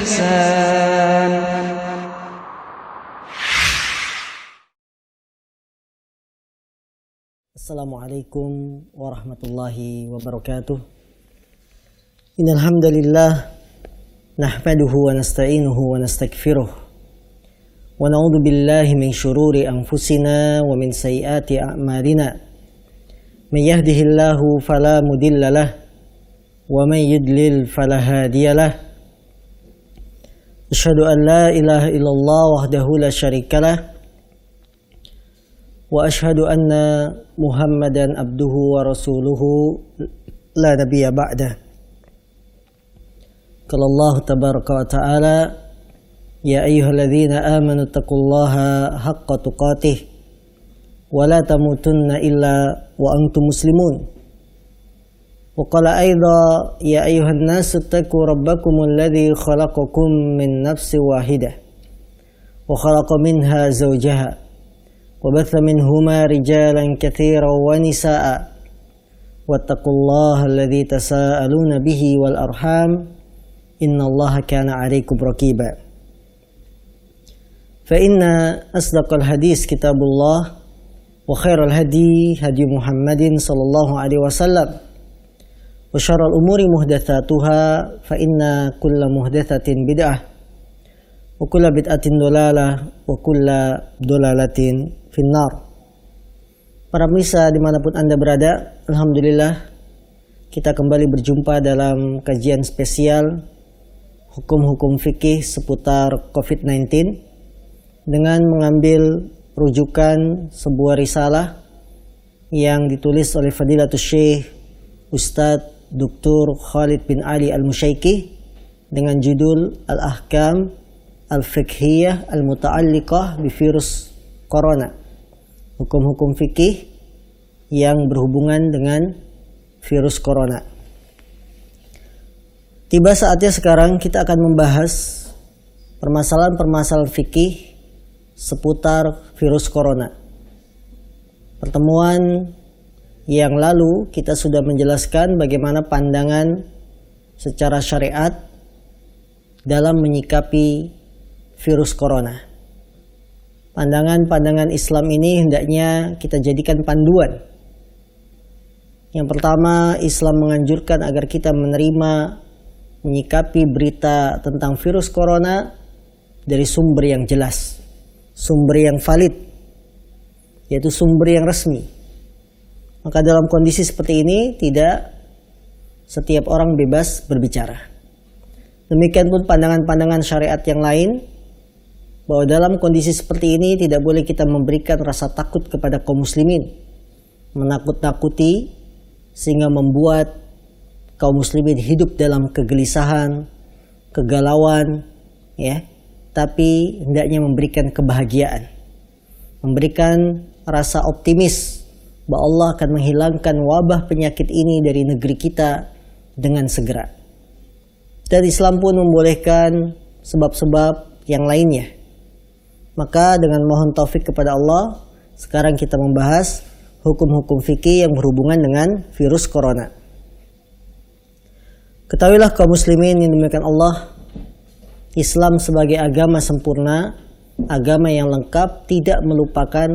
بإحسان. Assalamualaikum warahmatullahi wabarakatuh. Innal hamdalillah nahmaduhu wa nasta'inuhu wa nastaghfiruh wa na'udzu billahi min shururi anfusina wa min sayyiati a'malina. May yahdihillahu fala mudilla lahu wa may yudlil fala hadiya lahu. Asyhadu an la ilaha illallah wahdahu la syarika lahu wa asyhadu anna Muhammadan abduhu wa rasuluhu la nabiyya ba'dah. Qala Allah tabaraka wa ta'ala ya ayyuhalladzina amanu taqullaha haqqa tuqatih wa la tamutunna illa wa antum muslimun. Wa qala aidha ya ayyuhan nasu taqu rabbakumul ladzi khalaqakum min nafsin wahidah wa khalaqa minha zawjaha وبث منهما رجالا كثيرا ونساء واتقوا الله الذي تساءلون به والأرحام إن الله كان عليكم رقيبا. فإن أصدق الحديث كتاب الله وخير الهدي هدي محمد صلى الله عليه وسلم وشر الأمور محدثاتها فإن كل محدثة بدعة وكل بدعة ضلالة وكل ضلالة finnar. Para pemirsa dimanapun Anda berada, alhamdulillah kita kembali berjumpa dalam kajian spesial hukum-hukum fikih seputar COVID-19 dengan mengambil rujukan sebuah risalah yang ditulis oleh Fadilatul Syekh Ustadz Dr. Khalid bin Ali Al-Musyaiki dengan judul Al-Ahkam Al-Fiqhiyah Al-Muta'alliqah bi Virus Corona. Hukum-hukum fikih yang berhubungan dengan virus corona. Tiba saatnya sekarang kita akan membahas permasalahan-permasalahan fikih seputar virus corona. Pertemuan yang lalu kita sudah menjelaskan bagaimana pandangan secara syariat dalam menyikapi virus corona. Pandangan-pandangan Islam ini hendaknya kita jadikan panduan. Yang pertama, Islam menganjurkan agar kita menerima, menyikapi berita tentang virus corona dari sumber yang jelas, sumber yang valid, yaitu sumber yang resmi. Maka dalam kondisi seperti ini tidak setiap orang bebas berbicara. Demikian pun pandangan-pandangan syariat yang lain, bahwa dalam kondisi seperti ini tidak boleh kita memberikan rasa takut kepada kaum muslimin, menakut-nakuti sehingga membuat kaum muslimin hidup dalam kegelisahan, kegalauan, ya. Tapi hendaknya memberikan kebahagiaan, memberikan rasa optimis bahwa Allah akan menghilangkan wabah penyakit ini dari negeri kita dengan segera. Dan Islam pun membolehkan sebab-sebab yang lainnya. Maka dengan mohon taufik kepada Allah, sekarang kita membahas hukum-hukum fikih yang berhubungan dengan virus corona. Ketahuilah kaum muslimin yang dimuliakan Allah, Islam sebagai agama sempurna, agama yang lengkap, tidak melupakan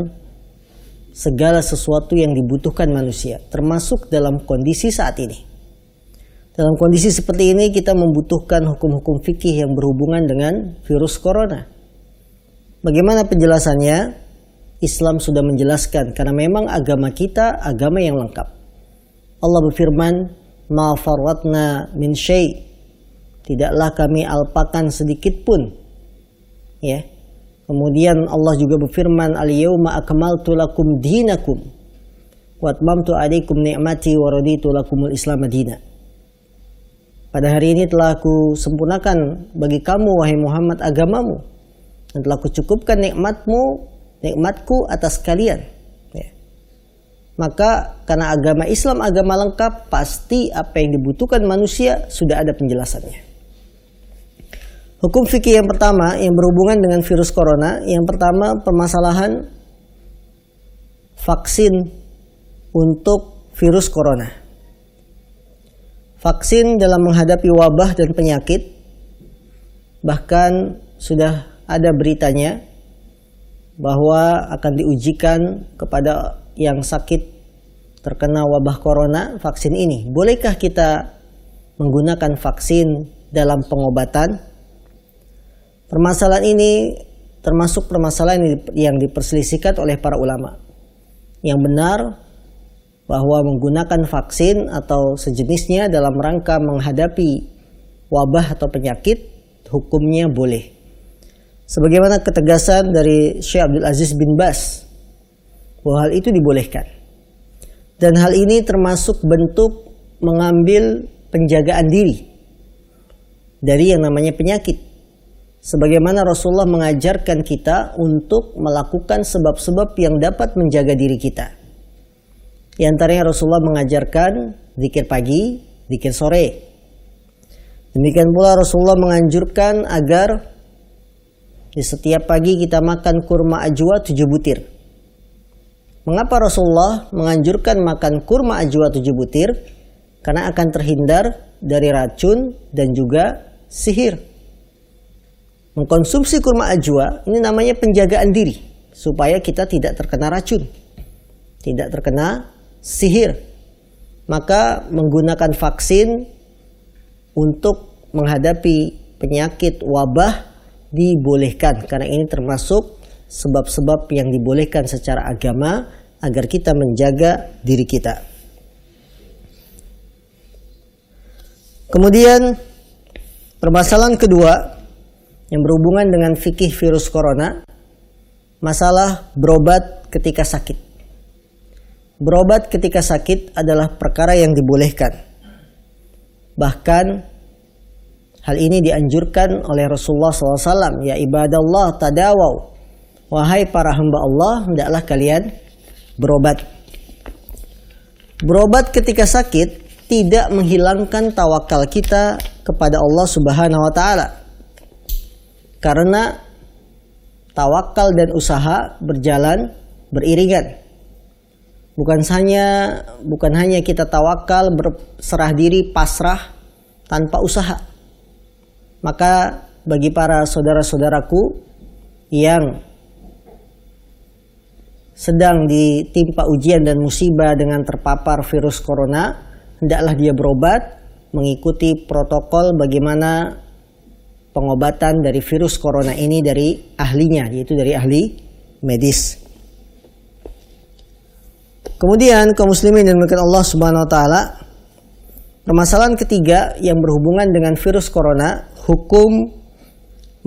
segala sesuatu yang dibutuhkan manusia, termasuk dalam kondisi saat ini. Dalam kondisi seperti ini kita membutuhkan hukum-hukum fikih yang berhubungan dengan virus corona. Bagaimana penjelasannya? Islam sudah menjelaskan karena memang agama kita agama yang lengkap. Allah berfirman, "Ma farratna min syai'." Tidaklah kami alpakan sedikit pun. Ya. Kemudian Allah juga berfirman, "Al-yauma akmaltu lakum dinakum wa atmamtu 'alaikum ni'mati wa raditu lakumul Islam madina." Pada hari ini telah aku sempurnakan bagi kamu wahai Muhammad agamamu, dan telah kucukupkan nikmatku atas kalian. Ya. Maka karena agama Islam agama lengkap, pasti apa yang dibutuhkan manusia sudah ada penjelasannya. Hukum fikih yang pertama yang berhubungan dengan virus corona, yang pertama permasalahan vaksin untuk virus corona. Vaksin dalam menghadapi wabah dan penyakit Bahkan sudah ada beritanya bahwa akan diujikan kepada yang sakit terkena wabah corona vaksin ini. Bolehkah kita menggunakan vaksin dalam pengobatan? Permasalahan ini termasuk permasalahan yang diperselisihkan oleh para ulama. Yang benar bahwa menggunakan vaksin atau sejenisnya dalam rangka menghadapi wabah atau penyakit, hukumnya boleh. Sebagaimana ketegasan dari Syekh Abdul Aziz bin Baz bahwa hal itu dibolehkan. Dan hal ini termasuk bentuk mengambil penjagaan diri dari yang namanya penyakit. Sebagaimana Rasulullah mengajarkan kita untuk melakukan sebab-sebab yang dapat menjaga diri kita. Di antaranya Rasulullah mengajarkan zikir pagi, zikir sore. Demikian pula Rasulullah menganjurkan agar di setiap pagi kita makan kurma ajwa 7 butir. Mengapa Rasulullah menganjurkan makan kurma ajwa 7 butir? Karena akan terhindar dari racun dan juga sihir. Mengkonsumsi kurma ajwa ini namanya penjagaan diri supaya kita tidak terkena racun, tidak terkena sihir. Maka menggunakan vaksin untuk menghadapi penyakit wabah dibolehkan karena ini termasuk sebab-sebab yang dibolehkan secara agama agar kita menjaga diri kita. Kemudian permasalahan kedua yang berhubungan dengan fikih virus corona, masalah berobat ketika sakit. Berobat ketika sakit adalah perkara yang dibolehkan. Bahkan hal ini dianjurkan oleh Rasulullah SAW. Ya ibadallah tadawaw. Wahai para hamba Allah, hendaklah kalian berobat. Berobat ketika sakit tidak menghilangkan tawakal kita kepada Allah Subhanahu wa taala. Karena tawakal dan usaha berjalan beriringan. Bukan hanya kita tawakal, berserah diri, pasrah tanpa usaha. Maka bagi para saudara-saudaraku yang sedang ditimpa ujian dan musibah dengan terpapar virus corona, hendaklah dia berobat mengikuti protokol bagaimana pengobatan dari virus corona ini dari ahlinya, yaitu dari ahli medis. Kemudian kaum muslimin yang dimuliakan Allah Subhanahu wa taala, permasalahan ketiga yang berhubungan dengan virus corona, hukum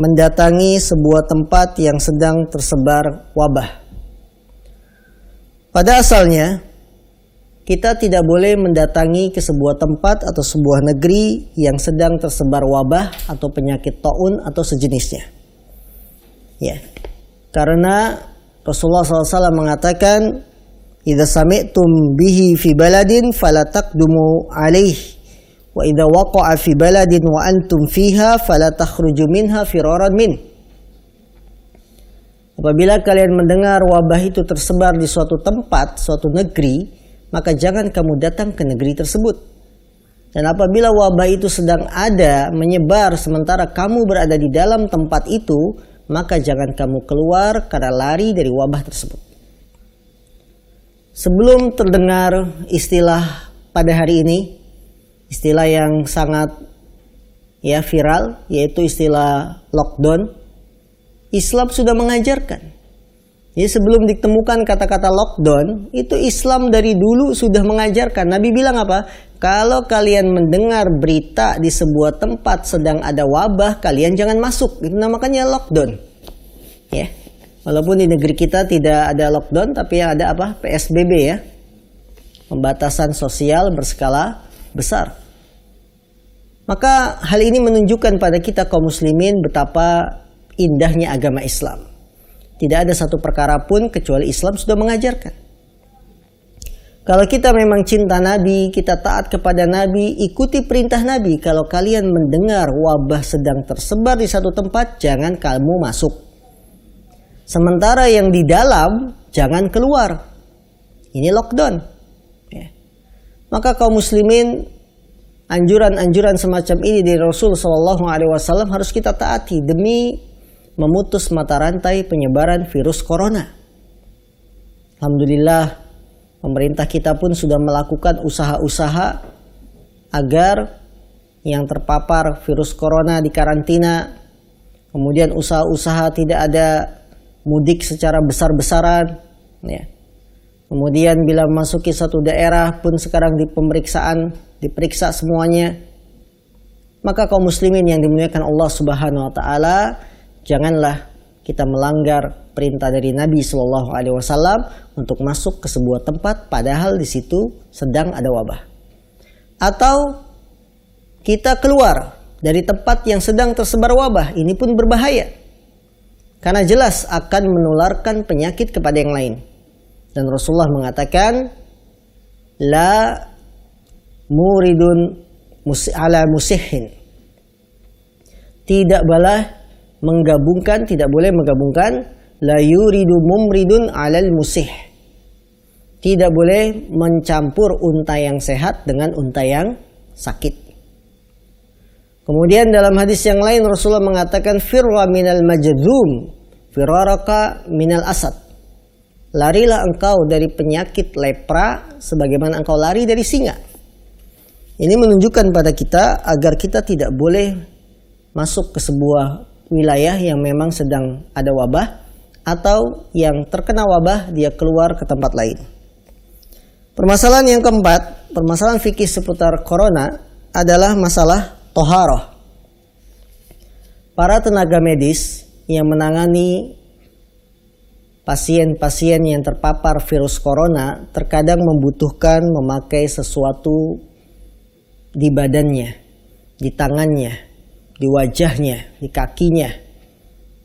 mendatangi sebuah tempat yang sedang tersebar wabah. Pada asalnya kita tidak boleh mendatangi ke sebuah tempat atau sebuah negeri yang sedang tersebar wabah atau penyakit taun atau sejenisnya. Ya, karena Rasulullah SAW mengatakan, "Idza sami'tum bihi fi baladin fala taqdumu alaih, wa idza waqa'a fi baladin wa antum fiha fala takhruju minha firaran min." Apabila kalian mendengar wabah itu tersebar di suatu tempat, suatu negeri, maka jangan kamu datang ke negeri tersebut. Dan apabila wabah itu sedang ada, menyebar sementara kamu berada di dalam tempat itu, maka jangan kamu keluar karena lari dari wabah tersebut. Sebelum terdengar istilah pada hari ini, istilah yang sangat viral, yaitu istilah lockdown, Islam sudah mengajarkan. Jadi sebelum ditemukan kata-kata lockdown, itu Islam dari dulu sudah mengajarkan. Nabi bilang apa? Kalau kalian mendengar berita di sebuah tempat sedang ada wabah, kalian jangan masuk. Itu namanya lockdown. Ya. Walaupun di negeri kita tidak ada lockdown, tapi yang ada apa? PSBB ya. Pembatasan sosial berskala besar. Maka hal ini menunjukkan pada kita kaum muslimin betapa indahnya agama Islam. Tidak ada satu perkara pun kecuali Islam sudah mengajarkan. Kalau kita memang cinta Nabi, kita taat kepada Nabi, ikuti perintah Nabi. Kalau kalian mendengar wabah sedang tersebar di satu tempat, jangan kamu masuk. Sementara yang di dalam, jangan keluar. Ini lockdown. Ya. Maka kaum muslimin, anjuran-anjuran semacam ini dari Rasul Shallallahu Alaihi Wasallam harus kita taati demi memutus mata rantai penyebaran virus corona. Alhamdulillah, pemerintah kita pun sudah melakukan usaha-usaha agar yang terpapar virus corona dikarantina. Kemudian usaha-usaha tidak ada mudik secara besar-besaran. Ya. Kemudian bila memasuki satu daerah pun sekarang diperiksa semuanya. Maka kaum muslimin yang dimuliakan Allah Subhanahu wa taala, janganlah kita melanggar perintah dari Nabi Shallallahu Alaihi Wasallam untuk masuk ke sebuah tempat padahal di situ sedang ada wabah, atau kita keluar dari tempat yang sedang tersebar wabah. Ini pun berbahaya karena jelas akan menularkan penyakit kepada yang lain. Dan Rasulullah mengatakan, la muridun ala musihin, tidak boleh menggabungkan la yuridu mumridun alal musih, tidak boleh mencampur unta yang sehat dengan unta yang sakit. Kemudian dalam hadis yang lain Rasulullah mengatakan, firra minal majdum firaraka minal asad, larilah engkau dari penyakit lepra sebagaimana engkau lari dari singa. Ini menunjukkan pada kita agar kita tidak boleh masuk ke sebuah wilayah yang memang sedang ada wabah, atau yang terkena wabah dia keluar ke tempat lain. Permasalahan yang keempat, permasalahan fikih seputar corona adalah masalah toharoh. Para tenaga medis yang menangani pasien-pasien yang terpapar virus corona terkadang membutuhkan memakai sesuatu di badannya, di tangannya, di wajahnya, di kakinya,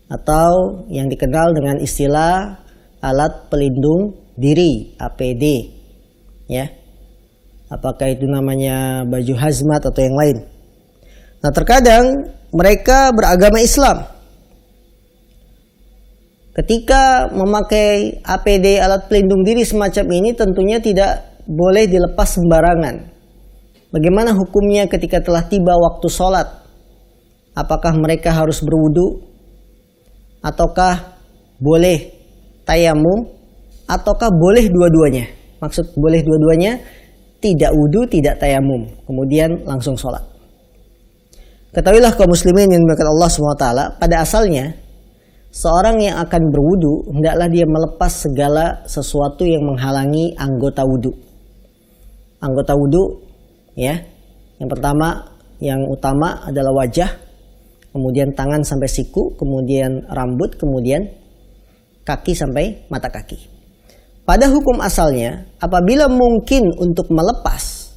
atau yang dikenal dengan istilah alat pelindung diri, APD, ya. Apakah itu namanya baju hazmat atau yang lain. Nah, terkadang mereka beragama Islam. Ketika memakai APD, alat pelindung diri semacam ini, tentunya tidak boleh dilepas sembarangan. Bagaimana hukumnya ketika telah tiba waktu sholat? Apakah mereka harus berwudu? Ataukah boleh tayamum? Ataukah boleh dua-duanya? Maksud boleh dua-duanya, tidak wudu, tidak tayamum, kemudian langsung sholat. Ketahuilah kaum muslimin yang dimuliakan Allah SWT, pada asalnya seorang yang akan berwudu hendaklah dia melepas segala sesuatu yang menghalangi anggota wudu. Anggota wudu, ya, yang pertama, yang utama adalah wajah, kemudian tangan sampai siku, kemudian rambut, kemudian kaki sampai mata kaki. Pada hukum asalnya, apabila mungkin untuk melepas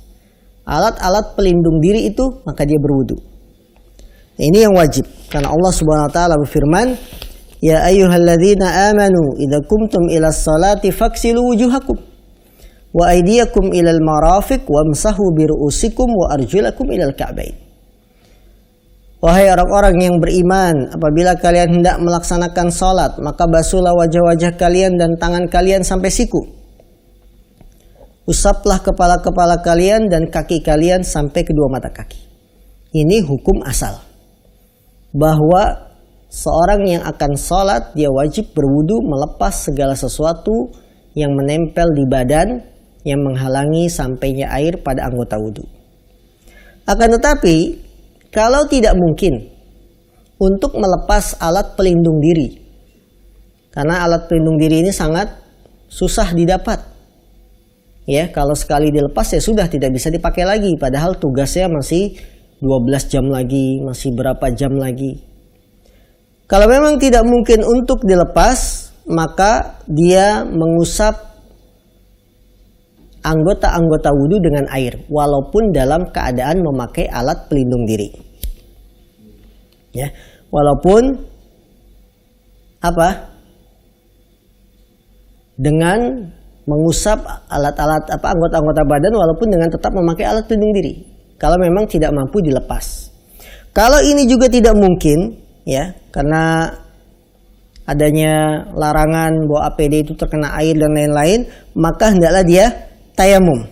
alat-alat pelindung diri itu, maka dia berwudu. Ini yang wajib, karena Allah Subhanahu wa taala berfirman, ya ayyuhalladzina amanu idza kumtum ilas salati faghsilu wujuhakum wa aydiyakum ilal marafiq wamsahu biru'usikum wa arjulakum ilal ka'bain. Wahai orang-orang yang beriman, apabila kalian hendak melaksanakan salat, maka basuhlah wajah-wajah kalian dan tangan kalian sampai siku. Usaplah kepala-kepala kalian dan kaki kalian sampai kedua mata kaki. Ini hukum asal, bahwa seorang yang akan salat dia wajib berwudu, melepas segala sesuatu yang menempel di badan yang menghalangi sampainya air pada anggota wudu. Akan tetapi, kalau tidak mungkin untuk melepas alat pelindung diri, karena alat pelindung diri ini sangat susah didapat, ya, kalau sekali dilepas ya sudah tidak bisa dipakai lagi, padahal tugasnya masih 12 jam lagi, masih berapa jam lagi. Kalau memang tidak mungkin untuk dilepas, maka dia mengusap anggota-anggota wudu dengan air, walaupun dalam keadaan memakai alat pelindung diri. Ya, walaupun dengan mengusap alat-alat anggota-anggota badan, walaupun dengan tetap memakai alat pelindung diri. Kalau memang tidak mampu dilepas. Kalau ini juga tidak mungkin, ya, karena adanya larangan bahwa APD itu terkena air dan lain-lain, maka hendaklah dia tayamum.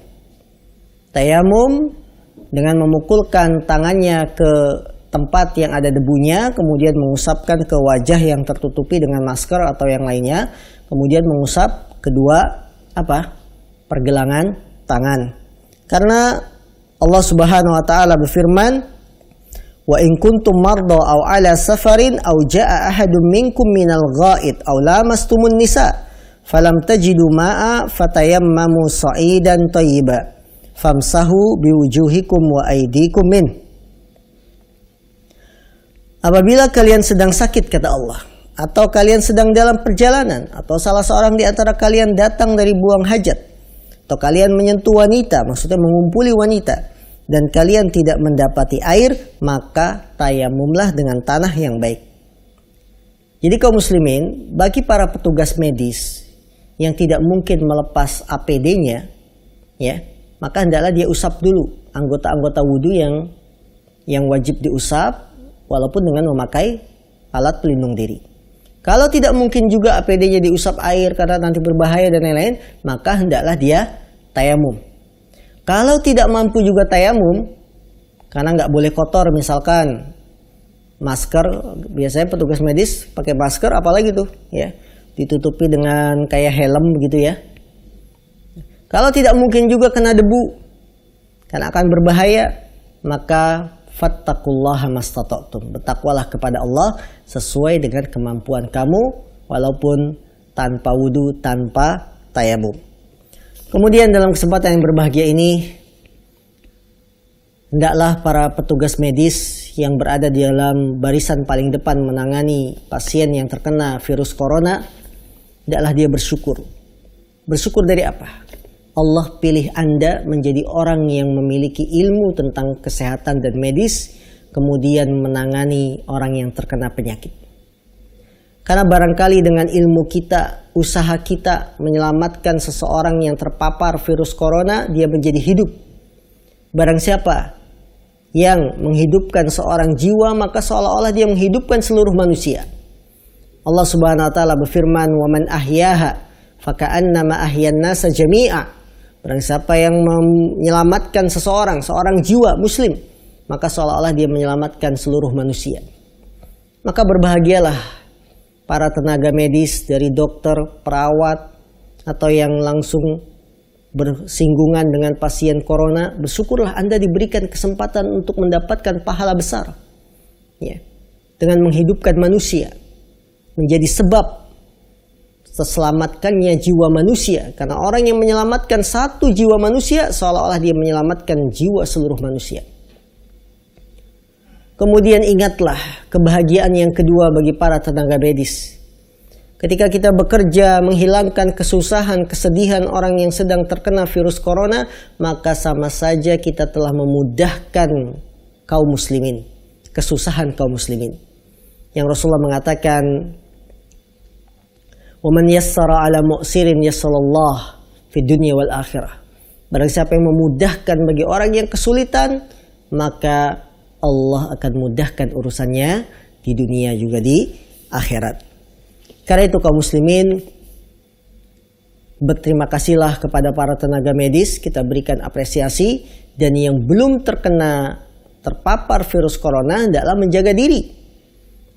Tayamum dengan memukulkan tangannya ke tempat yang ada debunya, kemudian mengusapkan ke wajah yang tertutupi dengan masker atau yang lainnya, kemudian mengusap kedua pergelangan tangan. Karena Allah Subhanahu wa taala berfirman, wa in kuntum marda aw ala safarin aw jaa ahadun minkum minal ghaid aw lamastumun nisa falam tajidu ma'a fatayammamu sa'idan thayyiba famsahu biwujuhikum wa aydikum min. Apabila kalian sedang sakit, kata Allah, atau kalian sedang dalam perjalanan, atau salah seorang di antara kalian datang dari buang hajat, atau kalian menyentuh wanita, maksudnya mengumpuli wanita, dan kalian tidak mendapati air, maka tayamumlah dengan tanah yang baik. Jadi kaum muslimin, bagi para petugas medis yang tidak mungkin melepas APD-nya, ya, maka hendaklah dia usap dulu anggota-anggota wudhu yang wajib diusap, walaupun dengan memakai alat pelindung diri. Kalau tidak mungkin juga APD-nya diusap air karena nanti berbahaya dan lain-lain, maka hendaklah dia tayamum. Kalau tidak mampu juga tayamum, karena nggak boleh kotor, misalkan masker, biasanya petugas medis pakai masker, apalagi tuh, ya, ditutupi dengan kayak helm gitu ya. Kalau tidak mungkin juga kena debu, karena akan berbahaya, maka fattaqullaha mastata'tum, bertakwalah kepada Allah sesuai dengan kemampuan kamu, walaupun tanpa wudu, tanpa tayamum. Kemudian dalam kesempatan yang berbahagia ini, hendaklah para petugas medis yang berada di dalam barisan paling depan menangani pasien yang terkena virus corona, hendaklah dia bersyukur. Bersyukur dari apa? Allah pilih Anda menjadi orang yang memiliki ilmu tentang kesehatan dan medis, kemudian menangani orang yang terkena penyakit. Karena barangkali dengan ilmu kita, usaha kita menyelamatkan seseorang yang terpapar virus corona, dia menjadi hidup. Barang siapa yang menghidupkan seorang jiwa, maka seolah-olah dia menghidupkan seluruh manusia. Allah Subhanahu wa taala berfirman, "Wa man ahyaha faka'annama ahyan nasa jami'a." Barang siapa yang menyelamatkan seorang jiwa muslim, maka seolah-olah dia menyelamatkan seluruh manusia. Maka berbahagialah para tenaga medis dari dokter, perawat, atau yang langsung bersinggungan dengan pasien corona. Bersyukurlah Anda diberikan kesempatan untuk mendapatkan pahala besar, ya, dengan menghidupkan manusia, menjadi sebab terselamatkannya jiwa manusia. Karena orang yang menyelamatkan satu jiwa manusia, seolah-olah dia menyelamatkan jiwa seluruh manusia. Kemudian ingatlah kebahagiaan yang kedua bagi para tenaga medis. Ketika kita bekerja menghilangkan kesusahan, kesedihan orang yang sedang terkena virus corona, maka sama saja kita telah memudahkan kaum muslimin, kesusahan kaum muslimin. Yang Rasulullah mengatakan, "Wa man yassara 'ala mu'sirin yassallallahu fid dunya wal akhirah." Barang siapa yang memudahkan bagi orang yang kesulitan, maka Allah akan mudahkan urusannya di dunia juga di akhirat. Karena itu kaum muslimin, berterima kasihlah kepada para tenaga medis, kita berikan apresiasi, dan yang belum terpapar virus corona hendaklah menjaga diri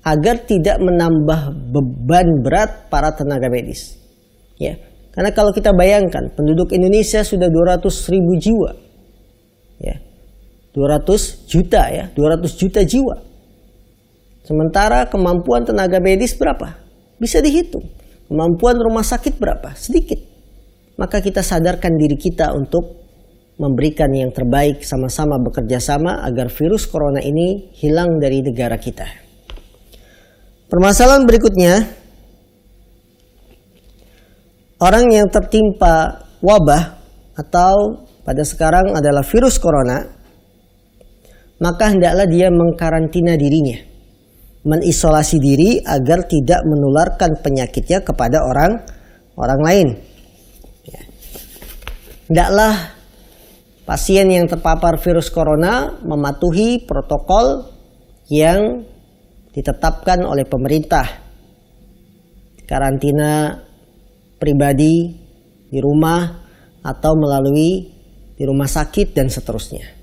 agar tidak menambah beban berat para tenaga medis. Ya, karena kalau kita bayangkan penduduk Indonesia sudah 200.000 jiwa. Ya. 200 juta jiwa. Sementara kemampuan tenaga medis berapa? Bisa dihitung. Kemampuan rumah sakit berapa? Sedikit. Maka kita sadarkan diri kita untuk memberikan yang terbaik, sama-sama bekerja sama agar virus corona ini hilang dari negara kita. Permasalahan berikutnya, orang yang tertimpa wabah atau pada sekarang adalah virus corona, maka hendaklah dia mengkarantina dirinya, mengisolasi diri agar tidak menularkan penyakitnya kepada orang lain. Ya. Hendaklah pasien yang terpapar virus corona mematuhi protokol yang ditetapkan oleh pemerintah. Karantina pribadi di rumah atau melalui di rumah sakit dan seterusnya.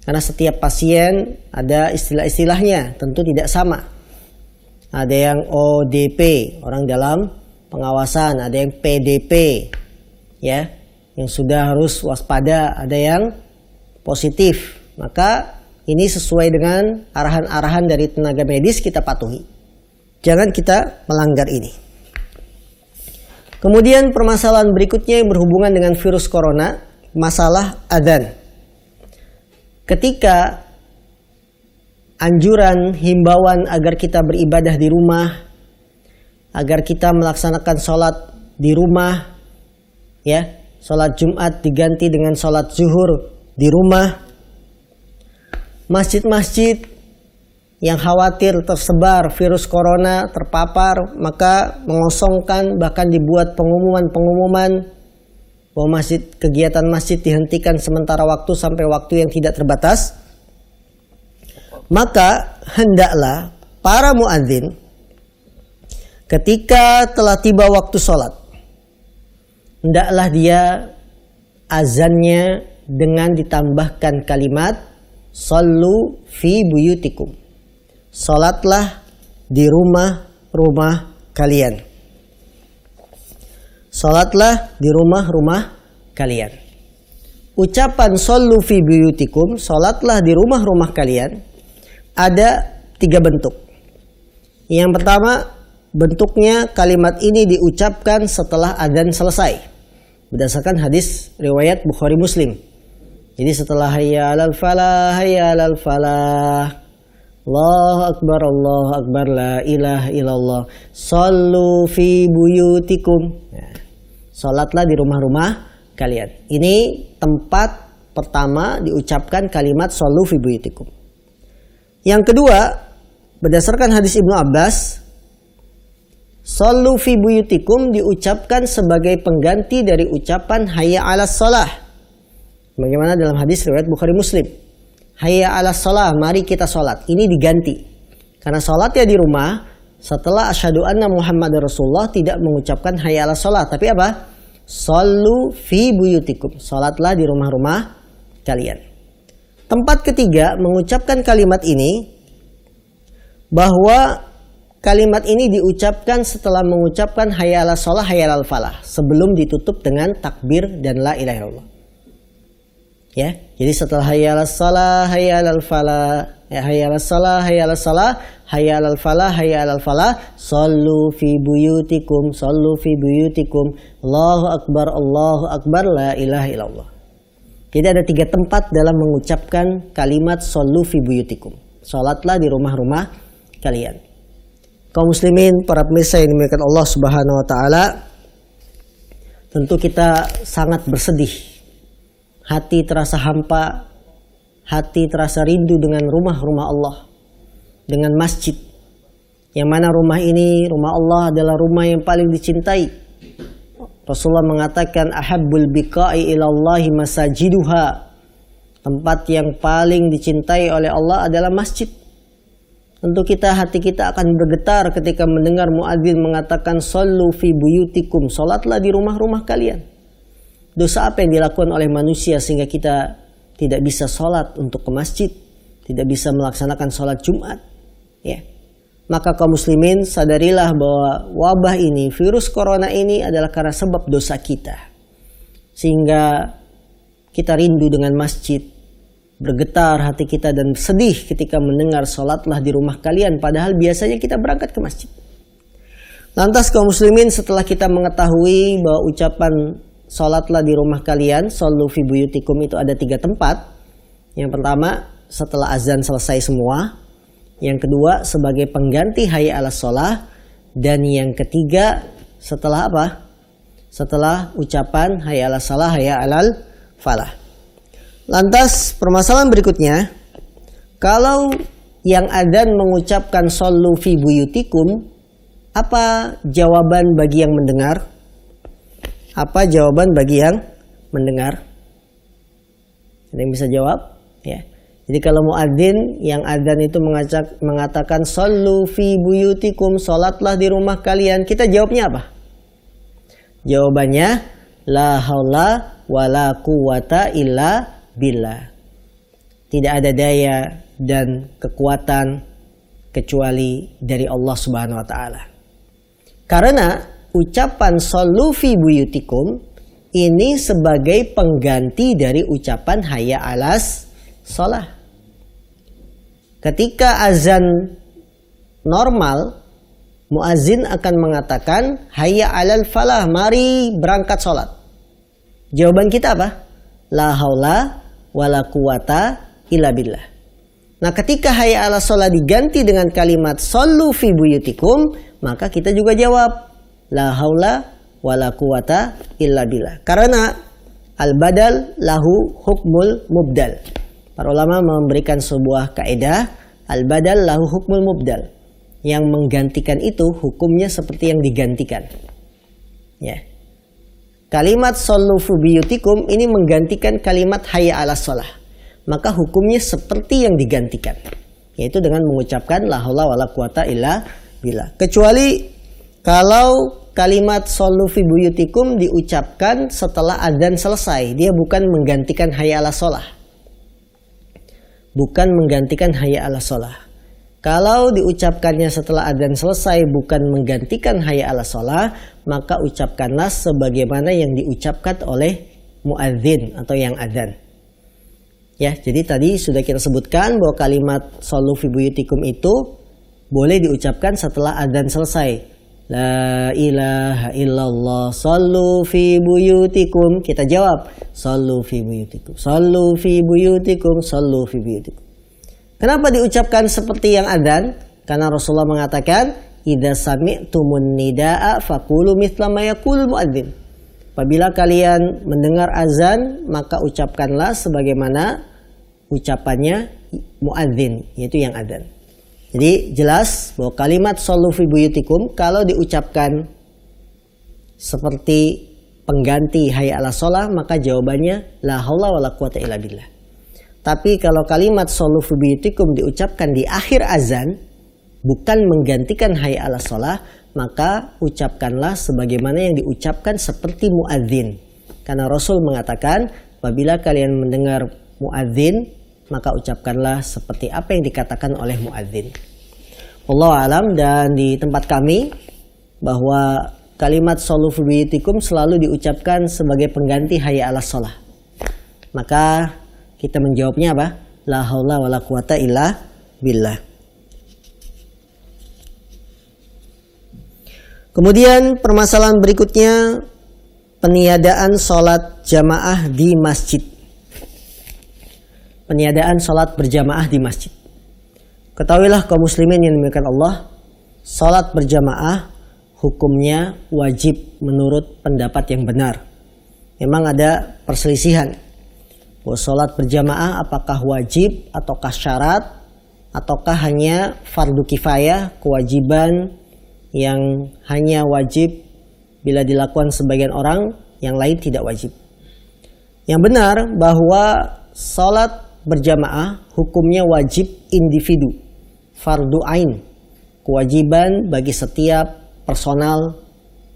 Karena setiap pasien ada istilah-istilahnya, tentu tidak sama. Ada yang ODP, orang dalam pengawasan, ada yang PDP, ya, yang sudah harus waspada, ada yang positif. Maka ini sesuai dengan arahan-arahan dari tenaga medis, kita patuhi. Jangan kita melanggar ini. Kemudian permasalahan berikutnya yang berhubungan dengan virus corona, masalah adzan. Ketika anjuran, himbauan agar kita beribadah di rumah, agar kita melaksanakan sholat di rumah, ya, sholat Jumat diganti dengan sholat zuhur di rumah. Masjid-masjid yang khawatir tersebar virus corona, terpapar, maka mengosongkan, bahkan dibuat pengumuman-pengumuman bahwa kegiatan masjid dihentikan sementara waktu sampai waktu yang tidak terbatas. Maka hendaklah para muadzin ketika telah tiba waktu sholat, hendaklah dia azannya dengan ditambahkan kalimat Sallu fi buyutikum. Salatlah di rumah-rumah kalian. Salatlah di rumah-rumah kalian. Ucapan sallu fi buyutikum, salatlah di rumah-rumah kalian, ada 3 bentuk. Yang pertama, bentuknya kalimat ini diucapkan setelah adzan selesai, berdasarkan hadis riwayat Bukhari Muslim. Jadi setelah hayya 'alal falah, hayya 'alal falah, Allahu akbar, la ilaha illallah, sallu fi buyutikum. Ya. Salatlah di rumah-rumah kalian. Ini tempat pertama diucapkan kalimat sallu fi buyutikum. Yang kedua, berdasarkan hadis Ibnu Abbas, sallu fi buyutikum diucapkan sebagai pengganti dari ucapan hayya 'alas shalah. Bagaimana dalam hadis riwayat Bukhari Muslim, hayya 'alas shalah, mari kita sholat. Ini diganti. Karena sholatnya di rumah, setelah asyhadu anna Muhammadar Rasulullah tidak mengucapkan hayya 'alas shalah, tapi apa? Sallu fi buyutikum. Sholatlah di rumah-rumah kalian. Tempat ketiga mengucapkan kalimat ini, bahwa kalimat ini diucapkan setelah mengucapkan hayya 'alas shalah, hayya 'alal falah, sebelum ditutup dengan takbir dan la ilaha illallah. Ya, jadi setelah hayya 'alas shalah, hayya 'alal falah, ya, hayya 'alas shalah, hayya 'alas shalah, hayya 'alal falah, hayya 'alal falah, sallu fi buyutikum, sallu fi buyutikum, Allahu akbar, la ilaha illallah. Jadi ada 3 tempat dalam mengucapkan kalimat sallu fi buyutikum. Salatlah di rumah-rumah kalian. Kaum muslimin, para pemirsa yang dimuliakan Allah Subhanahu wa taala, tentu kita sangat bersedih. Hati terasa hampa, hati terasa rindu dengan rumah-rumah Allah, dengan masjid. Yang mana rumah ini, rumah Allah adalah rumah yang paling dicintai. Rasulullah mengatakan ahabbul biqa'i ilallahi masajiduha. Tempat yang paling dicintai oleh Allah adalah masjid. Tentu hati kita akan bergetar ketika mendengar muadzin mengatakan sallu fi buyutikum, salatlah di rumah-rumah kalian. Dosa apa yang dilakukan oleh manusia sehingga kita tidak bisa sholat untuk ke masjid, tidak bisa melaksanakan sholat Jumat, ya. Maka kaum muslimin, sadarilah bahwa wabah ini, virus corona ini adalah karena sebab dosa kita, sehingga kita rindu dengan masjid, bergetar hati kita dan sedih ketika mendengar sholatlah di rumah kalian, padahal biasanya kita berangkat ke masjid. Lantas kaum muslimin, setelah kita mengetahui bahwa ucapan sholatlah di rumah kalian, sallu fi buyutikum, itu ada 3 tempat. Yang pertama, setelah azan selesai semua. Yang kedua, sebagai pengganti hayya 'alas shalah. Dan yang ketiga, setelah apa? Setelah ucapan hayya 'alas shalah, hayya 'alal falah. Lantas permasalahan berikutnya, kalau yang adzan mengucapkan sallu fi buyutikum, apa jawaban bagi yang mendengar? Apa jawaban bagi yang mendengar? Ada yang bisa jawab? Ya. Jadi kalau muadzin yang adzan itu mengatakan sallu fi buyutikum, salatlah di rumah kalian, kita jawabnya apa? Jawabannya la haula wala quwata illa billah. Tidak ada daya dan kekuatan kecuali dari Allah Subhanahu wa taala. Karena ucapan shollu fi buyutikum ini sebagai pengganti dari ucapan hayya 'alas shalah. Ketika azan normal, muazin akan mengatakan hayya 'alal falah, mari berangkat sholat. Jawaban kita apa? La haula wala quwata illa billah. Nah, ketika hayya 'alas shalah diganti dengan kalimat shollu fi buyutikum, maka kita juga jawab la haula wala quwata illa billah. Karena al-badal lahu hukmul mubdal. Para ulama memberikan sebuah kaidah, al-badal lahu hukmul mubdal. Yang menggantikan itu hukumnya seperti yang digantikan. Ya. Kalimat shollu fi buyutikum ini menggantikan kalimat hayya 'alas shalah. Maka hukumnya seperti yang digantikan, yaitu dengan mengucapkan la haula wala quwata illa billah. Kecuali kalau kalimat shollu fi buyutikum diucapkan setelah adzan selesai, dia bukan menggantikan hayya 'alas shalah. Bukan menggantikan hayya 'alas shalah. Kalau diucapkannya setelah adzan selesai bukan menggantikan hayya 'alas shalah, maka ucapkanlah sebagaimana yang diucapkan oleh muadzin atau yang adzan. Ya, jadi tadi sudah kita sebutkan bahwa kalimat shollu fi buyutikum itu boleh diucapkan setelah adzan selesai. La ilaha illallah shollu fi buyutikum. Kita jawab shollu fi buyutikum, shollu fi buyutikum, shollu fi buyutikum. Kenapa diucapkan seperti yang adzan? Karena Rasulullah mengatakan idza sami'tumun nidaa faqulu mithla ma yaqulul muadzin. Apabila kalian mendengar azan, maka ucapkanlah sebagaimana ucapannya muadzin, yaitu yang adzan. Jadi jelas bahwa kalimat shollu fi buyutikum kalau diucapkan seperti pengganti hayya 'alas shalah, maka jawabannya la haula wala quwata illa billah. Tapi kalau kalimat shollu fi buyutikum diucapkan di akhir azan, bukan menggantikan hayya 'alas shalah, maka ucapkanlah sebagaimana yang diucapkan seperti muadzin. Karena Rasul mengatakan, apabila kalian mendengar muadzin, maka ucapkanlah seperti apa yang dikatakan oleh muadzin. Wallahu alam. Dan di tempat kami bahwa kalimat shollu fi buyutikum selalu diucapkan sebagai pengganti hayya 'alas shalah. Maka kita menjawabnya apa? La haula wala quwata illa billah. Kemudian permasalahan berikutnya, peniadaan sholat jamaah di masjid. Peniadaan sholat berjamaah di masjid. Ketahuilah kaum muslimin yang dimuliakan Allah, sholat berjamaah hukumnya wajib menurut pendapat yang benar. Memang ada perselisihan bahwa sholat berjamaah apakah wajib ataukah syarat ataukah hanya fardu kifayah, kewajiban yang hanya wajib bila dilakukan sebagian orang, yang lain tidak wajib. Yang benar bahwa sholat berjamaah hukumnya wajib individu, fardu ain, kewajiban bagi setiap personal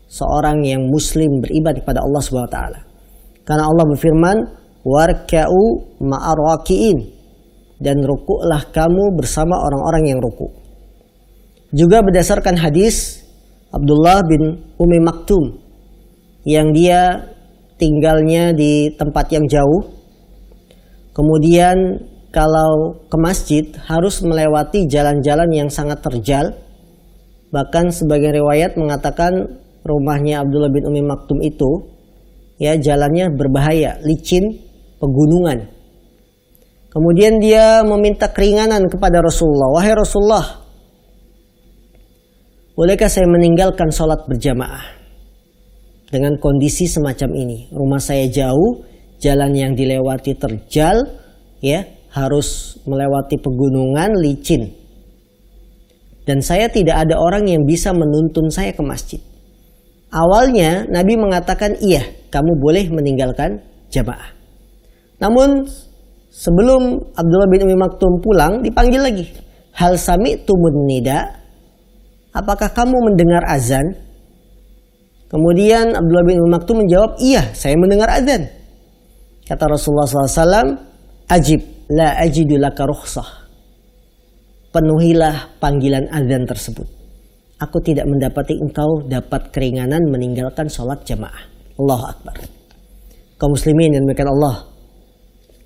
seorang yang muslim beribadah kepada Allah Subhanahu wa taala. Karena Allah berfirman, warka'u ma'ar raki'in, dan rukuklah kamu bersama orang-orang yang ruku. Juga berdasarkan hadis Abdullah bin Ummi Maktum yang dia tinggalnya di tempat yang jauh, kemudian kalau ke masjid harus melewati jalan-jalan yang sangat terjal. Bahkan sebagian riwayat mengatakan rumahnya Abdullah bin Ummi Maktum itu ya jalannya berbahaya, licin, pegunungan. Kemudian dia meminta keringanan kepada Rasulullah. Wahai Rasulullah, bolehkah saya meninggalkan sholat berjamaah dengan kondisi semacam ini? Rumah saya jauh, jalan yang dilewati terjal, ya harus melewati pegunungan, licin. Dan saya tidak ada orang yang bisa menuntun saya ke masjid. Awalnya Nabi mengatakan iya, kamu boleh meninggalkan jamaah. Namun sebelum Abdullah bin Ummi Maktum pulang, dipanggil lagi. Hal sami'tumun nida? Apakah kamu mendengar azan? Kemudian Abdullah bin Ummi Maktum menjawab, iya, saya mendengar azan. Kata Rasulullah SAW, ajib, la ajidu laka rukhsah. Penuhilah panggilan azan tersebut. Aku tidak mendapati engkau dapat keringanan meninggalkan sholat jamaah. Allahu Akbar. Kaum muslimin yang dimuliakan Allah,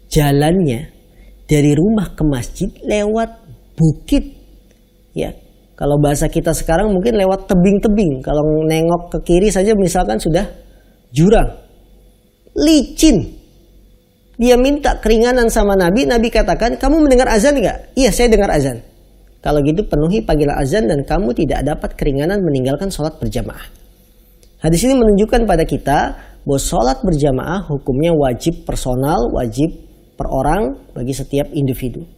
jalannya dari rumah ke masjid lewat bukit. Ya, kalau bahasa kita sekarang mungkin lewat tebing-tebing. Kalau nengok ke kiri saja misalkan sudah jurang. Licin. Dia minta keringanan sama Nabi. Nabi katakan, kamu mendengar azan nggak? Iya, saya dengar azan. Kalau gitu penuhi panggilan azan dan kamu tidak dapat keringanan meninggalkan sholat berjamaah. Hadis ini menunjukkan pada kita bahwa sholat berjamaah hukumnya wajib personal, wajib per orang bagi setiap individu.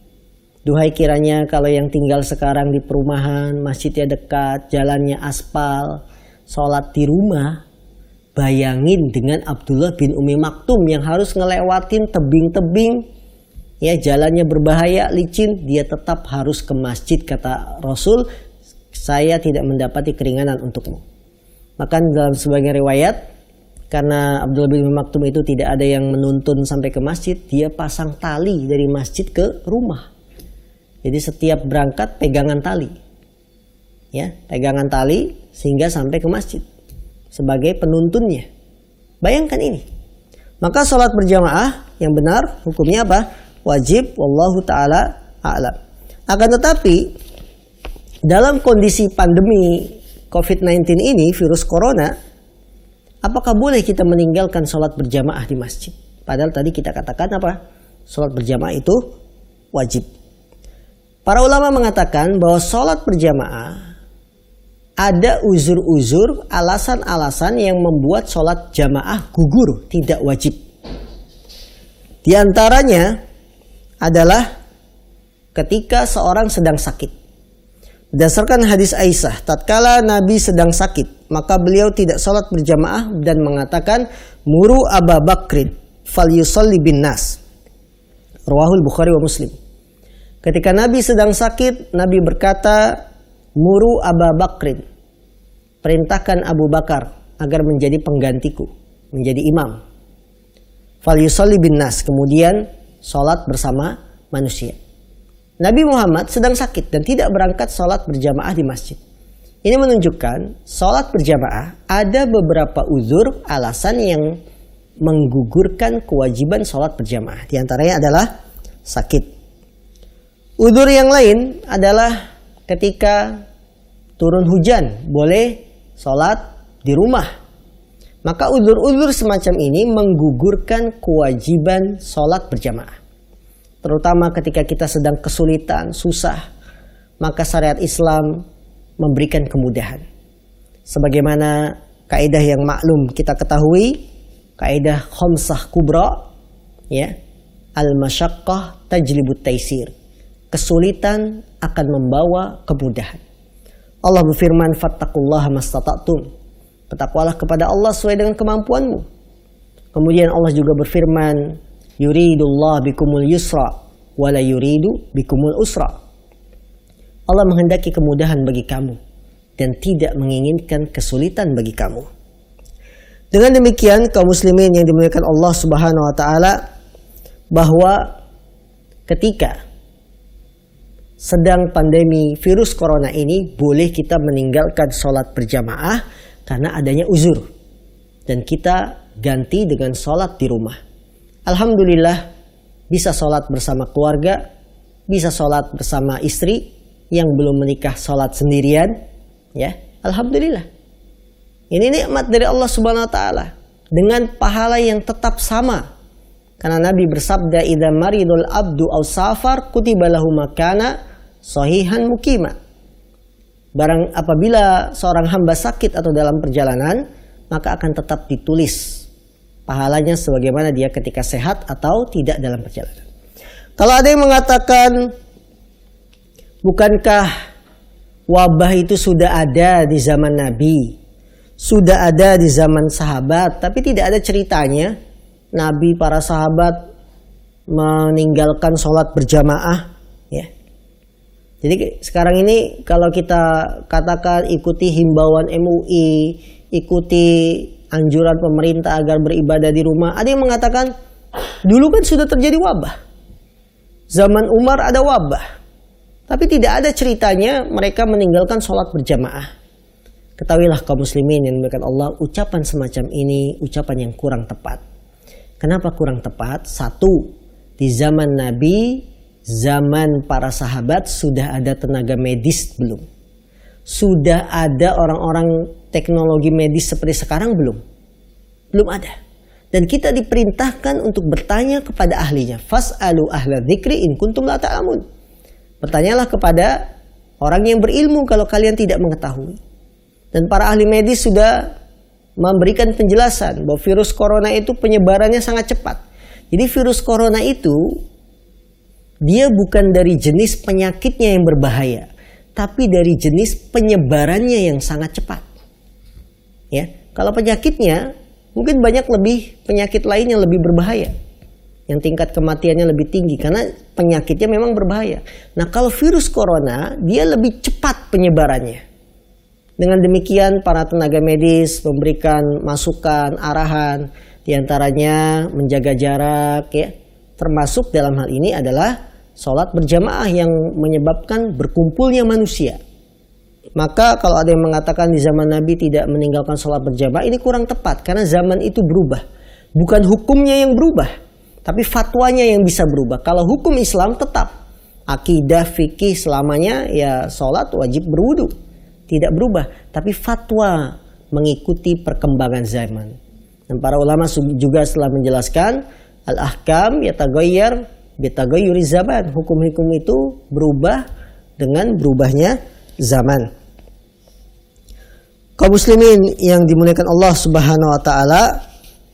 Duhai kiranya kalau yang tinggal sekarang di perumahan, masjidnya dekat, jalannya aspal, sholat di rumah, bayangin dengan Abdullah bin Umi Maktum yang harus ngelewatin tebing-tebing, ya jalannya berbahaya, licin, dia tetap harus ke masjid. Kata Rasul, saya tidak mendapati keringanan untukmu. Maka dalam sebagian riwayat, karena Abdullah bin Umi Maktum itu tidak ada yang menuntun sampai ke masjid, dia pasang tali dari masjid ke rumah. Jadi setiap berangkat pegangan tali, ya pegangan tali sehingga sampai ke masjid sebagai penuntunnya. Bayangkan ini. Maka sholat berjamaah yang benar hukumnya apa? Wajib, wallahu ta'ala a'lam. Akan tetapi dalam kondisi pandemi COVID-19 ini, virus corona, apakah boleh kita meninggalkan sholat berjamaah di masjid? Padahal tadi kita katakan apa? Sholat berjamaah itu wajib. Para ulama mengatakan bahwa sholat berjamaah ada uzur-uzur, alasan-alasan yang membuat sholat jamaah gugur, tidak wajib. Di antaranya adalah ketika seorang sedang sakit. Berdasarkan hadis Aisyah, tatkala Nabi sedang sakit, maka beliau tidak sholat berjamaah dan mengatakan, Muru Aba Bakrin falyusalli bin nas. Rawahul Bukhari wa Muslim. Ketika Nabi sedang sakit, Nabi berkata, Muru Aba Bakrin, perintahkan Abu Bakar agar menjadi penggantiku, menjadi imam. Falyusalli bin nas, kemudian sholat bersama manusia. Nabi Muhammad sedang sakit dan tidak berangkat sholat berjamaah di masjid. Ini menunjukkan sholat berjamaah ada beberapa uzur, alasan yang menggugurkan kewajiban sholat berjamaah. Di antaranya adalah sakit. Uzur yang lain adalah ketika turun hujan, boleh sholat di rumah. Maka uzur-uzur semacam ini menggugurkan kewajiban sholat berjamaah. Terutama ketika kita sedang kesulitan, susah, maka syariat Islam memberikan kemudahan. Sebagaimana kaidah yang maklum kita ketahui, kaidah khamsah kubra, ya, al-masyaqqah tajlibut taisir. Kesulitan akan membawa kemudahan. Allah berfirman, fattaqullaha mastata'tum. Bertakwalah kepada Allah sesuai dengan kemampuanmu. Kemudian Allah juga berfirman, yuridullah bikumul yusra wala yuridu bikumul usra. Allah menghendaki kemudahan bagi kamu dan tidak menginginkan kesulitan bagi kamu. Dengan demikian kaum muslimin yang dimuliakan Allah Subhanahu wa taala, bahwa ketika sedang pandemi virus corona ini boleh kita meninggalkan sholat berjamaah karena adanya uzur, dan kita ganti dengan sholat di rumah. Alhamdulillah bisa sholat bersama keluarga, bisa sholat bersama istri yang belum menikah, sholat sendirian, ya alhamdulillah. Ini nikmat dari Allah Subhanahu wa taala dengan pahala yang tetap sama. Karena Nabi bersabda, idza maridul abdu aw safar kutiba lahu makana sahihan mukima. Barang apabila seorang hamba sakit atau dalam perjalanan, maka akan tetap ditulis pahalanya sebagaimana dia ketika sehat atau tidak dalam perjalanan. Kalau ada yang mengatakan, bukankah wabah itu sudah ada di zaman Nabi, sudah ada di zaman sahabat, tapi tidak ada ceritanya Nabi, para sahabat meninggalkan sholat berjamaah, ya. Jadi sekarang ini kalau kita katakan ikuti himbauan MUI, ikuti anjuran pemerintah agar beribadah di rumah, ada yang mengatakan dulu kan sudah terjadi wabah. Zaman Umar ada wabah, tapi tidak ada ceritanya mereka meninggalkan sholat berjamaah. Ketahuilah kaum muslimin yang dimuliakan Allah, ucapan semacam ini ucapan yang kurang tepat. Kenapa kurang tepat? Satu, di zaman Nabi, zaman para sahabat sudah ada tenaga medis belum? Sudah ada orang-orang teknologi medis seperti sekarang belum? Belum ada. Dan kita diperintahkan untuk bertanya kepada ahlinya. Fas'alu ahla dzikri in kuntum la ta'lamun. Bertanyalah kepada orang yang berilmu kalau kalian tidak mengetahui. Dan para ahli medis sudah memberikan penjelasan bahwa virus corona itu penyebarannya sangat cepat. Jadi virus corona itu dia bukan dari jenis penyakitnya yang berbahaya, tapi dari jenis penyebarannya yang sangat cepat. Ya, kalau penyakitnya mungkin banyak lebih penyakit lain yang lebih berbahaya, yang tingkat kematiannya lebih tinggi karena penyakitnya memang berbahaya. Nah, kalau virus corona dia lebih cepat penyebarannya. Dengan demikian para tenaga medis memberikan masukan, arahan, diantaranya menjaga jarak, ya. Termasuk dalam hal ini adalah sholat berjamaah yang menyebabkan berkumpulnya manusia. Maka kalau ada yang mengatakan di zaman Nabi tidak meninggalkan sholat berjamaah, ini kurang tepat. Karena zaman itu berubah. Bukan hukumnya yang berubah, tapi fatwanya yang bisa berubah. Kalau hukum Islam tetap. Akidah, fikih selamanya ya sholat wajib berwudu. Tidak berubah. Tapi fatwa mengikuti perkembangan zaman. Dan para ulama juga setelah menjelaskan, al-ahkam yataghayyar bitaghayyuri zaman. Hukum-hukum itu berubah dengan berubahnya zaman. Kaum muslimin yang dimuliakan Allah Subhanahu wa taala,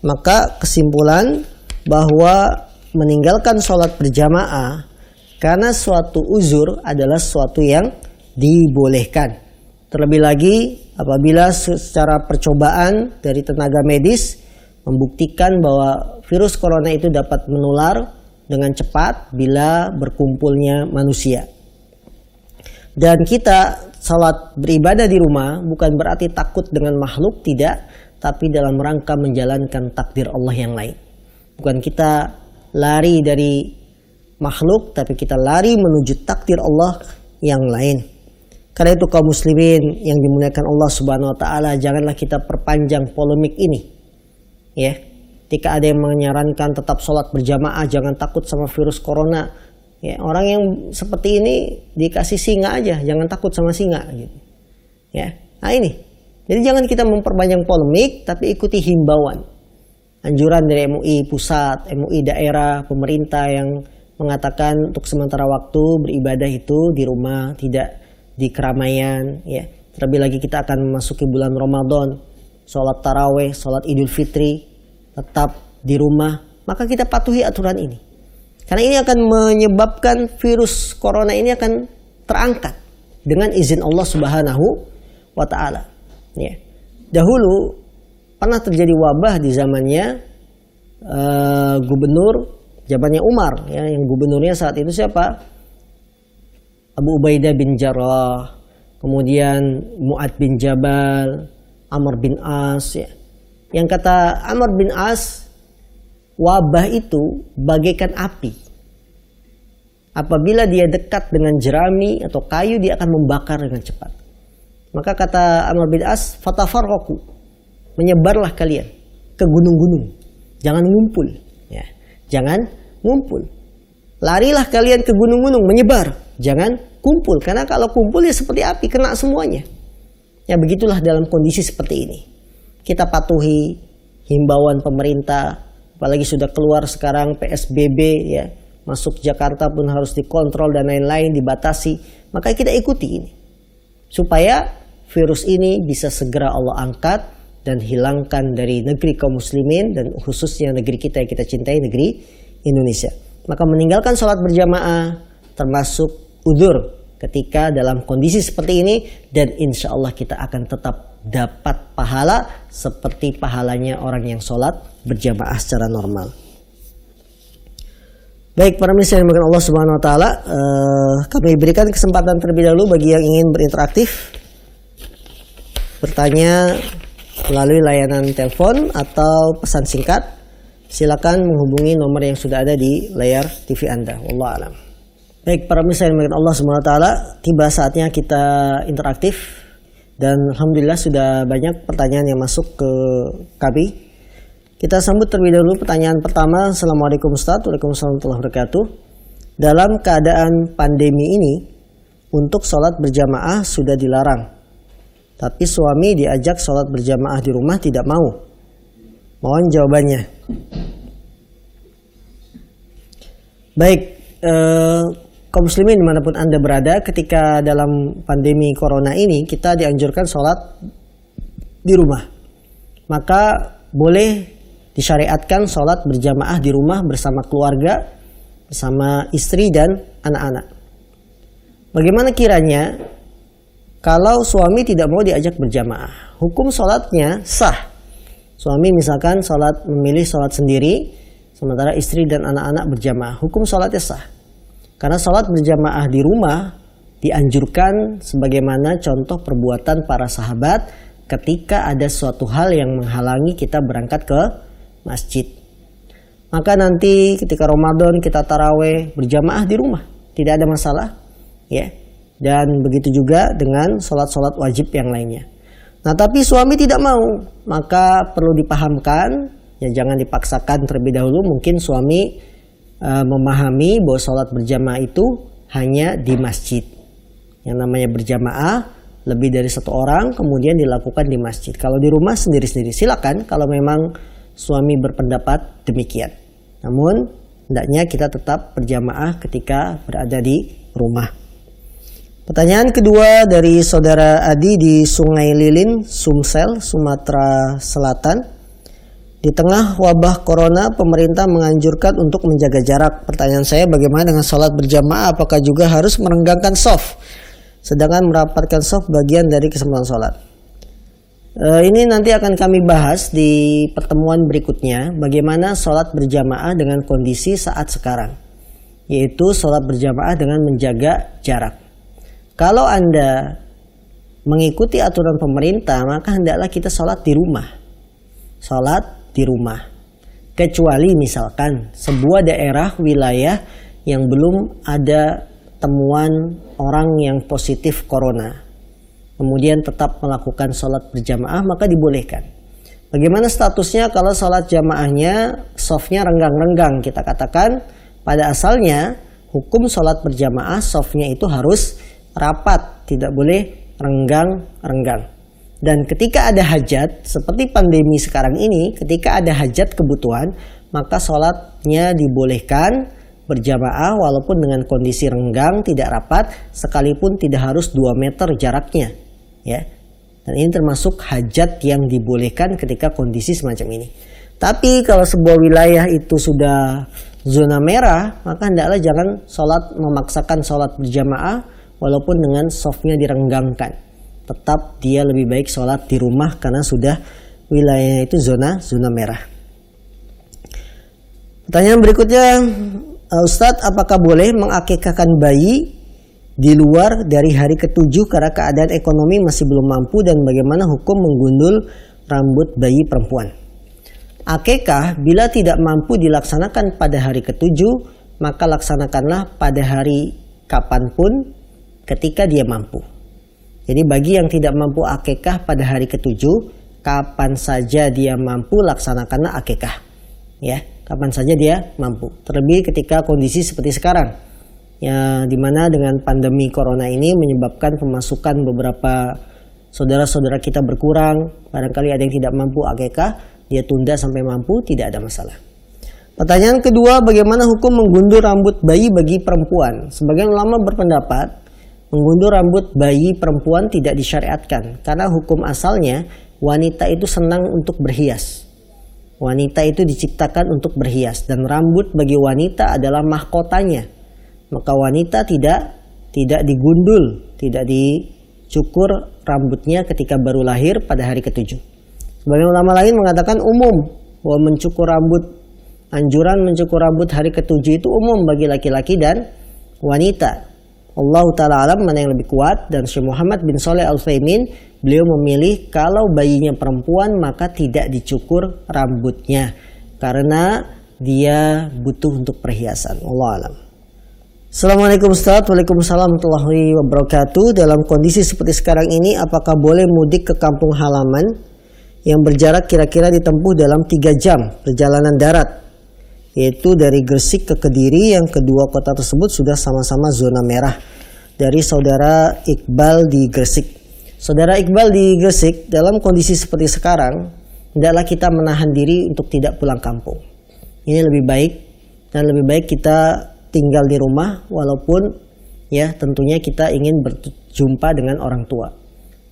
maka kesimpulan bahwa meninggalkan sholat berjamaah karena suatu uzur adalah suatu yang dibolehkan. Terlebih lagi apabila secara percobaan dari tenaga medis membuktikan bahwa virus corona itu dapat menular dengan cepat bila berkumpulnya manusia. Dan kita salat beribadah di rumah bukan berarti takut dengan makhluk, tidak, tapi dalam rangka menjalankan takdir Allah yang lain. Bukan kita lari dari makhluk, tapi kita lari menuju takdir Allah yang lain. Karena itu kaum muslimin yang dimuliakan Allah Subhanahu wa taala, janganlah kita perpanjang polemik ini. Ya. Ketika ada yang menyarankan tetap sholat berjamaah, jangan takut sama virus corona. Ya, orang yang seperti ini dikasih singa aja, jangan takut sama singa gitu. Ya. Nah ini. Jadi jangan kita memperpanjang polemik, tapi ikuti himbauan. Anjuran dari MUI pusat, MUI daerah, pemerintah yang mengatakan untuk sementara waktu beribadah itu di rumah, tidak di keramaian, ya. Terlebih lagi kita akan memasuki bulan Ramadan, sholat taraweh, sholat Idul Fitri, tetap di rumah, maka kita patuhi aturan ini. Karena ini akan menyebabkan virus corona ini akan terangkat dengan izin Allah Subhanahu wa taala. Ya. Dahulu pernah terjadi wabah di zamannya gubernur zamannya Umar, ya, yang gubernurnya saat itu siapa? Abu Ubaidah bin Jarrah, kemudian Mu'ad bin Jabal, Amr bin As, ya. Yang kata Amr bin As, wabah itu bagaikan api. Apabila dia dekat dengan jerami atau kayu, dia akan membakar dengan cepat. Maka kata Amr bin As, fatafarraqu, menyebarlah kalian ke gunung-gunung, jangan ngumpul, ya. Jangan ngumpul. Larilah kalian ke gunung-gunung, menyebar, jangan kumpul. Karena kalau kumpul ya seperti api, kena semuanya. Ya begitulah dalam kondisi seperti ini. Kita patuhi himbauan pemerintah, apalagi sudah keluar sekarang PSBB, ya. Masuk Jakarta pun harus dikontrol dan lain-lain, dibatasi. Maka kita ikuti ini. Supaya virus ini bisa segera Allah angkat dan hilangkan dari negeri kaum muslimin dan khususnya negeri kita yang kita cintai, negeri Indonesia. Maka meninggalkan sholat berjamaah termasuk udzur ketika dalam kondisi seperti ini, dan insya Allah kita akan tetap dapat pahala seperti pahalanya orang yang sholat berjamaah secara normal. Baik para misi yang dimuliakan Allah Subhanahu wa taala, kami berikan kesempatan terlebih dahulu bagi yang ingin berinteraktif, bertanya melalui layanan telepon atau pesan singkat. silakan menghubungi nomor yang sudah ada di layar TV Anda. Wallahu a'lam. Baik, para pemirsa yang dimuliakan Allah Subhanahu wa taala, tiba saatnya kita interaktif dan alhamdulillah sudah banyak pertanyaan yang masuk ke kami. Kita sambut terlebih dahulu pertanyaan pertama. Assalamualaikum Ustaz. Waalaikumsalam warahmatullahi wabarakatuh. Dalam keadaan pandemi ini, untuk sholat berjamaah sudah dilarang. Tapi suami diajak sholat berjamaah di rumah tidak mau. Mohon jawabannya. Baik, kaum muslimin dimanapun Anda berada, ketika dalam pandemi corona ini kita dianjurkan sholat di rumah. Maka boleh disyariatkan sholat berjamaah di rumah bersama keluarga, bersama istri dan anak-anak. Bagaimana kiranya kalau suami tidak mau diajak berjamaah? Hukum sholatnya sah. Suami misalkan memilih sholat sendiri, sementara istri dan anak-anak berjamaah. Hukum sholatnya sah. Karena sholat berjamaah di rumah dianjurkan sebagaimana contoh perbuatan para sahabat ketika ada suatu hal yang menghalangi kita berangkat ke masjid. Maka nanti ketika Ramadan kita taraweh berjamaah di rumah, tidak ada masalah, ya. Dan begitu juga dengan sholat-sholat wajib yang lainnya. Nah, tapi suami tidak mau, maka perlu dipahamkan, ya jangan dipaksakan terlebih dahulu. Mungkin suami memahami bahwa sholat berjamaah itu hanya di masjid. Yang namanya berjamaah lebih dari satu orang kemudian dilakukan di masjid. Kalau di rumah sendiri-sendiri silakan kalau memang suami berpendapat demikian. Namun hendaknya kita tetap berjamaah ketika berada di rumah. Pertanyaan kedua dari saudara Adi di Sungai Lilin, Sumsel, Sumatera Selatan. Di tengah wabah corona, pemerintah menganjurkan untuk menjaga jarak. Pertanyaan saya, bagaimana dengan sholat berjamaah? Apakah juga harus merenggangkan shaf, sedangkan merapatkan shaf bagian dari kesempurnaan sholat? Ini nanti akan kami bahas di pertemuan berikutnya. Bagaimana sholat berjamaah dengan kondisi saat sekarang, yaitu sholat berjamaah dengan menjaga jarak. Kalau Anda mengikuti aturan pemerintah, maka hendaklah kita sholat di rumah. Sholat di rumah, kecuali misalkan sebuah daerah wilayah yang belum ada temuan orang yang positif corona, kemudian tetap melakukan sholat berjamaah, maka dibolehkan. Bagaimana statusnya kalau sholat jamaahnya shafnya renggang-renggang? Kita katakan pada asalnya hukum sholat berjamaah shafnya itu harus rapat, tidak boleh renggang-renggang. Dan ketika ada hajat, seperti pandemi sekarang ini, ketika ada hajat kebutuhan, maka sholatnya dibolehkan berjamaah walaupun dengan kondisi renggang, tidak rapat, sekalipun tidak harus 2 meter jaraknya. Ya. Dan ini termasuk hajat yang dibolehkan ketika kondisi semacam ini. Tapi kalau sebuah wilayah itu sudah zona merah, maka hendaklah jangan memaksakan sholat berjamaah walaupun dengan shafnya direnggangkan. Tetap dia lebih baik sholat di rumah karena sudah wilayahnya itu zona merah. Pertanyaan berikutnya, Ustadz, apakah boleh mengakikahkan bayi di luar dari hari ke-7 karena keadaan ekonomi masih belum mampu, dan bagaimana hukum menggundul rambut bayi perempuan? Akikah bila tidak mampu dilaksanakan pada hari ke-7, maka laksanakanlah pada hari kapanpun ketika dia mampu. Jadi bagi yang tidak mampu akikah pada hari ke-7, kapan saja dia mampu laksanakanlah akikah. Ya, kapan saja dia mampu. Terlebih ketika kondisi seperti sekarang, ya, dimana dengan pandemi corona ini menyebabkan pemasukan beberapa saudara-saudara kita berkurang. Barangkali ada yang tidak mampu akikah, dia tunda sampai mampu, tidak ada masalah. Pertanyaan kedua, bagaimana hukum menggundur rambut bayi bagi perempuan? Sebagian ulama berpendapat menggundur rambut bayi perempuan tidak disyariatkan karena hukum asalnya wanita itu senang untuk berhias. Wanita itu diciptakan untuk berhias dan rambut bagi wanita adalah mahkotanya. Maka wanita tidak digundul, tidak dicukur rambutnya ketika baru lahir pada hari ke-7. Sebagian ulama lain mengatakan umum bahwa anjuran mencukur rambut hari ke-7 itu umum bagi laki-laki dan wanita. Allah Ta'ala alam mana yang lebih kuat, dan Syekh Muhammad bin Shalih Al-Utsaimin beliau memilih kalau bayinya perempuan maka tidak dicukur rambutnya karena dia butuh untuk perhiasan. Allah alam. Assalamualaikum Ustaz. Waalaikumsalam warahmatullahi wabarakatuh. Dalam kondisi seperti sekarang ini, apakah boleh mudik ke kampung halaman yang berjarak kira-kira ditempuh dalam 3 jam perjalanan darat, yaitu dari Gresik ke Kediri, yang kedua kota tersebut sudah sama-sama zona merah? Dari saudara Iqbal di Gresik. Saudara Iqbal di Gresik, dalam kondisi seperti sekarang, hendaklah kita menahan diri untuk tidak pulang kampung. Ini lebih baik, dan lebih baik kita tinggal di rumah, walaupun ya tentunya kita ingin berjumpa dengan orang tua.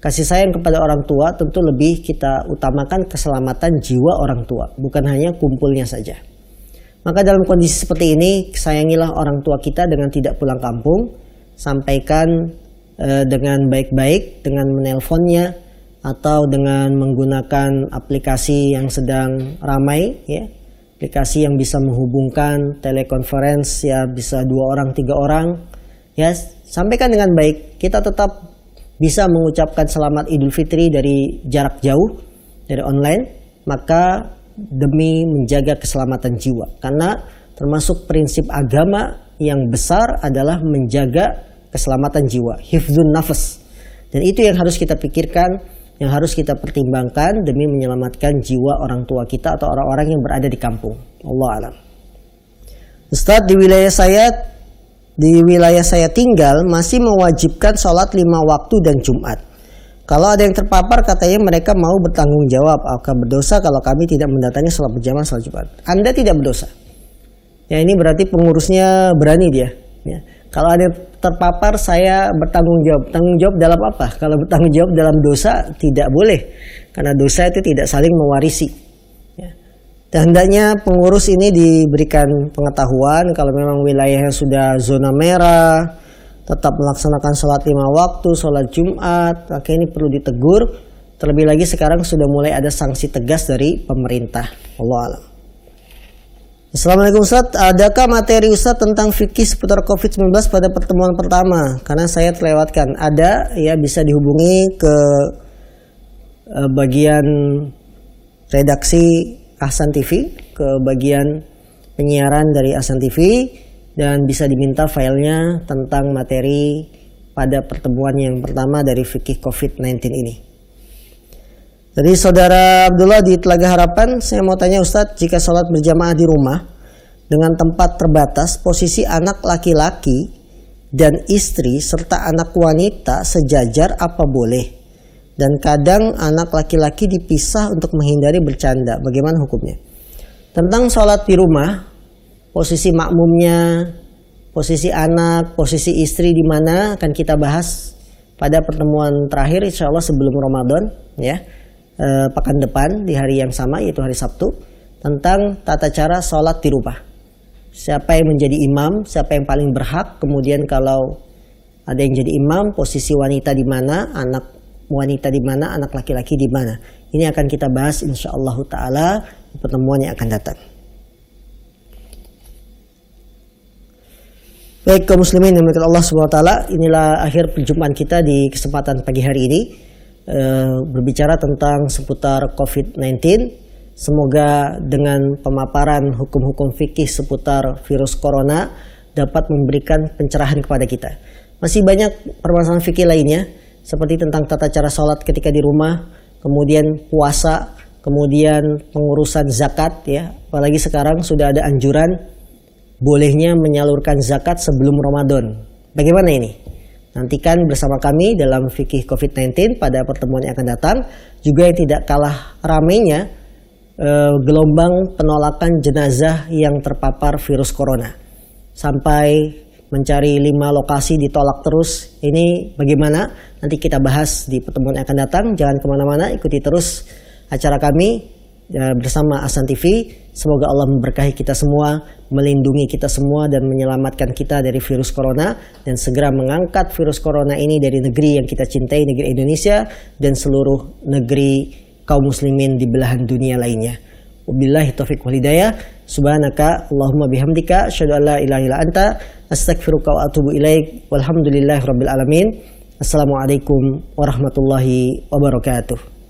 Kasih sayang kepada orang tua tentu lebih kita utamakan keselamatan jiwa orang tua, bukan hanya kumpulnya saja. Maka dalam kondisi seperti ini, sayangilah orang tua kita dengan tidak pulang kampung. Sampaikan dengan baik-baik, dengan menelponnya atau dengan menggunakan aplikasi yang sedang ramai, ya. Aplikasi yang bisa menghubungkan telekonferensi, ya bisa 2 orang, 3 orang, ya. Sampaikan dengan baik. Kita tetap bisa mengucapkan selamat Idul Fitri dari jarak jauh, dari online, maka demi menjaga keselamatan jiwa. Karena termasuk prinsip agama yang besar adalah menjaga keselamatan jiwa, hifdzun nafas. Dan itu yang harus kita pikirkan, yang harus kita pertimbangkan demi menyelamatkan jiwa orang tua kita atau orang-orang yang berada di kampung. Allah alam. Ustadz, di wilayah saya tinggal masih mewajibkan sholat 5 waktu dan Jumat. Kalau ada yang terpapar, katanya mereka mau bertanggung jawab. Akan berdosa kalau kami tidak mendatangi sholat berjamaah sholat Jumat. Anda tidak berdosa. Ya, ini berarti pengurusnya berani dia. Ya. Kalau ada yang terpapar, saya bertanggung jawab. Tanggung jawab dalam apa? Kalau bertanggung jawab dalam dosa, tidak boleh. Karena dosa itu tidak saling mewarisi. Ya. Dan hendaknya pengurus ini diberikan pengetahuan kalau memang wilayahnya sudah zona merah, tetap melaksanakan sholat 5 waktu, sholat Jumat, maka ini perlu ditegur. Terlebih lagi sekarang sudah mulai ada sanksi tegas dari pemerintah. Allah alam. Assalamualaikum Ustaz, adakah materi Ustaz tentang fikih seputar COVID-19 pada pertemuan pertama? Karena saya terlewatkan. Ada, ya, bisa dihubungi ke bagian redaksi Ahsan TV, ke bagian penyiaran dari Ahsan TV, dan bisa diminta filenya tentang materi pada pertemuan yang pertama dari fikih COVID-19 ini. Jadi saudara Abdullah di Telaga Harapan, saya mau tanya Ustadz, jika sholat berjamaah di rumah dengan tempat terbatas, posisi anak laki-laki dan istri serta anak wanita sejajar apa boleh? Dan kadang anak laki-laki dipisah untuk menghindari bercanda, bagaimana hukumnya? Tentang sholat di rumah, posisi makmumnya, posisi anak, posisi istri di mana akan kita bahas pada pertemuan terakhir insya Allah sebelum Ramadan, ya. Pekan depan di hari yang sama, yaitu hari Sabtu, tentang tata cara sholat di rumah. Siapa yang menjadi imam, siapa yang paling berhak, kemudian kalau ada yang jadi imam, posisi wanita di mana, anak wanita di mana, anak laki-laki di mana. Ini akan kita bahas insyaallah ta'ala di pertemuan yang akan datang. Baik kaum muslimin yang dimuliakan Allah Subhanahu wa taala, inilah akhir perjumpaan kita di kesempatan pagi hari ini. Berbicara tentang seputar COVID-19. Semoga dengan pemaparan hukum-hukum fikih seputar virus corona dapat memberikan pencerahan kepada kita. Masih banyak permasalahan fikih lainnya, seperti tentang tata cara sholat ketika di rumah, kemudian puasa, kemudian pengurusan zakat, ya. Apalagi sekarang sudah ada anjuran bolehnya menyalurkan zakat sebelum Ramadan. Bagaimana ini? Nantikan bersama kami dalam fikih COVID-19 pada pertemuan yang akan datang. Juga yang tidak kalah ramainya, gelombang penolakan jenazah yang terpapar virus corona. Sampai mencari 5 lokasi ditolak terus. Ini bagaimana? Nanti kita bahas di pertemuan yang akan datang. Jangan kemana-mana, ikuti terus acara kami bersama Ahsan TV. Semoga Allah memberkahi kita semua, melindungi kita semua, dan menyelamatkan kita dari virus corona, dan segera mengangkat virus corona ini dari negeri yang kita cintai, negeri Indonesia, dan seluruh negeri kaum muslimin di belahan dunia lainnya. Wabillahi taufiq wal hidayah. Subhanaka Allahumma bihamdika asyhadu an la ilaha illa anta astaghfiruka wa atubu ilaik. Walhamdulillahirabbil alamin. Assalamualaikum warahmatullahi wabarakatuh.